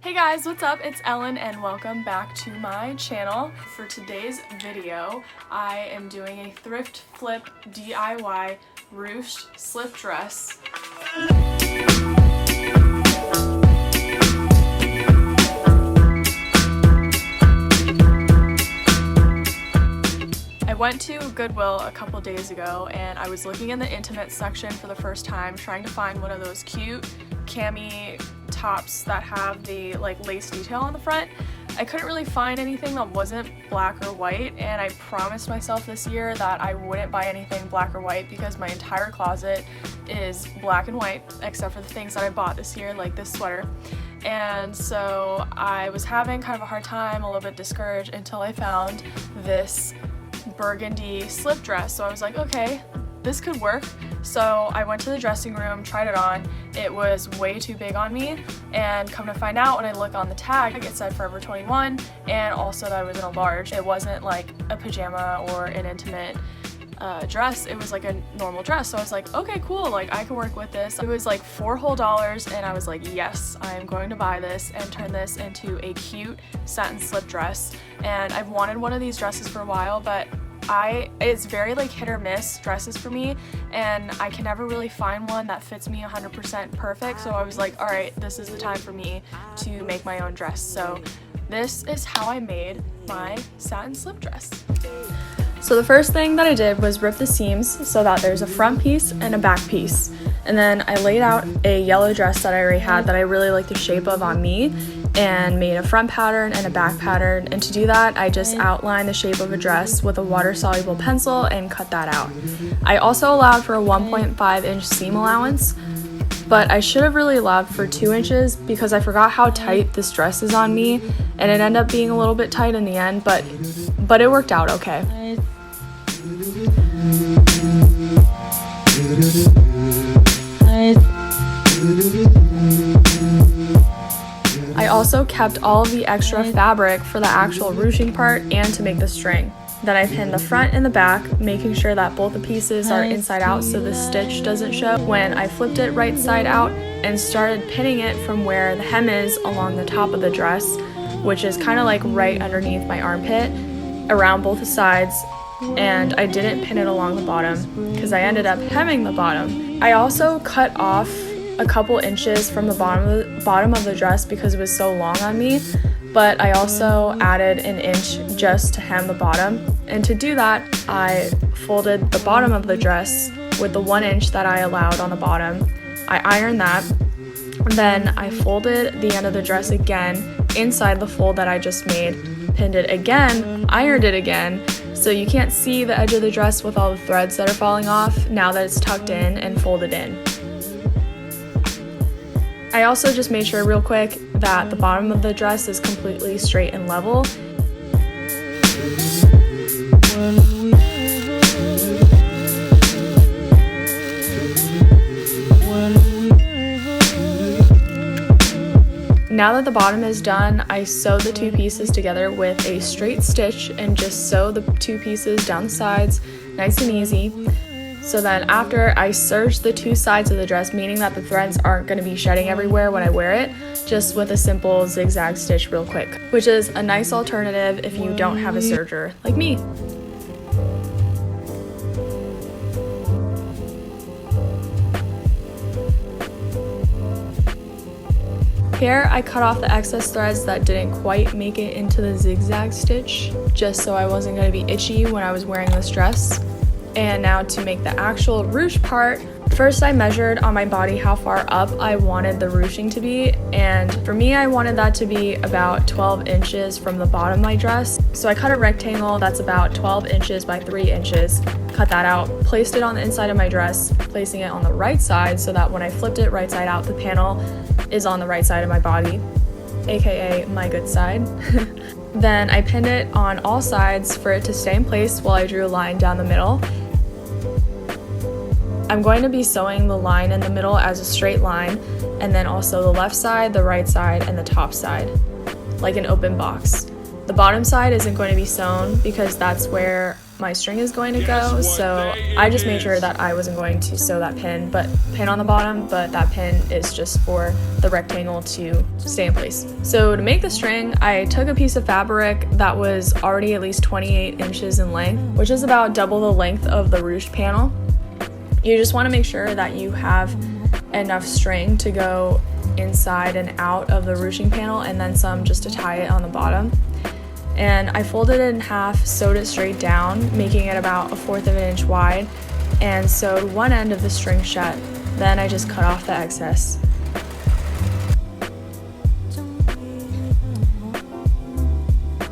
Hey guys, what's up? It's Ellen and welcome back to my channel. For today's video, I am doing a thrift flip DIY ruched slip dress. I went to Goodwill a couple days ago and I was looking in the intimates section for the first time, trying to find one of those cute cami tops that have the lace detail on the front. I couldn't really find anything that wasn't black or white, and I promised myself this year that I wouldn't buy anything black or white because my entire closet is black and white except for the things that I bought this year, like this sweater. And so I was having kind of a hard time, a little bit discouraged, until I found this burgundy slip dress. So I was like, okay, this could work. So I went to the dressing room, tried it on. It was way too big on me, and come to find out when I look on the tag, it said Forever 21, and also that it was in a large. It wasn't like a pajama or an intimate dress. It was like a normal dress. So I was like, okay, cool, like I can work with this. It was like $4 whole, and I was like, yes, I am going to buy this and turn this into a cute satin slip dress. And I've wanted one of these dresses for a while, but it's very hit or miss dresses for me, and I can never really find one that fits me 100% perfect. So I was like, all right, this is the time for me to make my own dress. So this is how I made my satin slip dress. So the first thing that I did was rip the seams so that there's a front piece and a back piece. And then I laid out a yellow dress that I already had that I really liked the shape of on me, and made a front pattern and a back pattern. And to do that, I just outlined the shape of a dress with a water-soluble pencil and cut that out. I also allowed for a 1.5-inch seam allowance, but I should have really allowed for 2 inches because I forgot how tight this dress is on me, and it ended up being a little bit tight in the end, but it worked out okay. I also kept all of the extra fabric for the actual ruching part and to make the string. Then I pinned the front and the back, making sure that both the pieces are inside out so the stitch doesn't show. When I flipped it right side out and started pinning it from where the hem is along the top of the dress, which is kind of like right underneath my armpit, around both the sides, and I didn't pin it along the bottom because I ended up hemming the bottom. I also cut off a couple inches from the bottom of the dress because it was so long on me, but I also added an inch just to hem the bottom. And to do that, I folded the bottom of the dress with the 1 inch that I allowed on the bottom. I ironed that, then I folded the end of the dress again inside the fold that I just made, pinned it again, ironed it again, so you can't see the edge of the dress with all the threads that are falling off now that it's tucked in and folded in. I also just made sure real quick that the bottom of the dress is completely straight and level. Now that the bottom is done, I sewed the 2 pieces together with a straight stitch and just sew the 2 pieces down the sides, nice and easy. So then after, I serged the 2 sides of the dress, meaning that the threads aren't going to be shedding everywhere when I wear it, just with a simple zigzag stitch real quick, which is a nice alternative if you don't have a serger like me. Here, I cut off the excess threads that didn't quite make it into the zigzag stitch, just so I wasn't going to be itchy when I was wearing this dress. And now to make the actual ruche part, first I measured on my body how far up I wanted the ruching to be, and for me I wanted that to be about 12 inches from the bottom of my dress. So I cut a rectangle that's about 12 inches by 3 inches, cut that out, placed it on the inside of my dress, placing it on the right side so that when I flipped it right side out, the panel is on the right side of my body, aka my good side. Then I pinned it on all sides for it to stay in place while I drew a line down the middle. I'm going to be sewing the line in the middle as a straight line, and then also the left side, the right side, and the top side, like an open box. The bottom side isn't going to be sewn because that's where my string is going to go, so I just made sure that I wasn't going to sew that pin on the bottom, but that pin is just for the rectangle to stay in place. So to make the string, I took a piece of fabric that was already at least 28 inches in length, which is about double the length of the ruched panel. You just want to make sure that you have enough string to go inside and out of the ruching panel, and then some just to tie it on the bottom. And I folded it in half, sewed it straight down, making it about 1/4 of an inch wide, and sewed one end of the string shut. Then I just cut off the excess.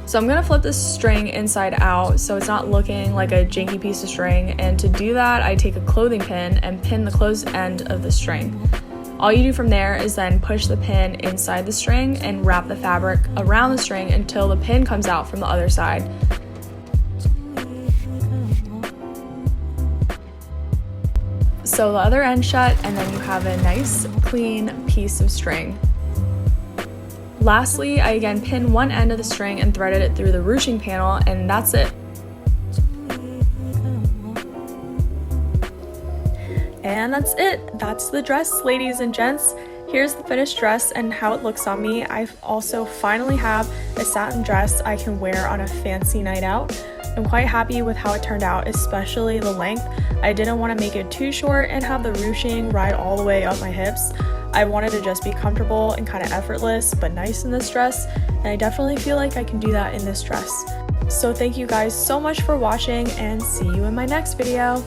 So I'm gonna flip this string inside out so it's not looking like a janky piece of string, and to do that I take a clothing pin and pin the closed end of the string. All you do from there is then push the pin inside the string and wrap the fabric around the string until the pin comes out from the other side. Sew the other end shut, and then you have a nice clean piece of string. Lastly, I again pinned one end of the string and threaded it through the ruching panel, and that's it. And that's it. That's the dress, ladies and gents. Here's the finished dress and how it looks on me. I also finally have a satin dress I can wear on a fancy night out. I'm quite happy with how it turned out, especially the length. I didn't want to make it too short and have the ruching ride all the way up my hips. I wanted to just be comfortable and kind of effortless but nice in this dress, and I definitely feel like I can do that in this dress. So thank you guys so much for watching, and see you in my next video.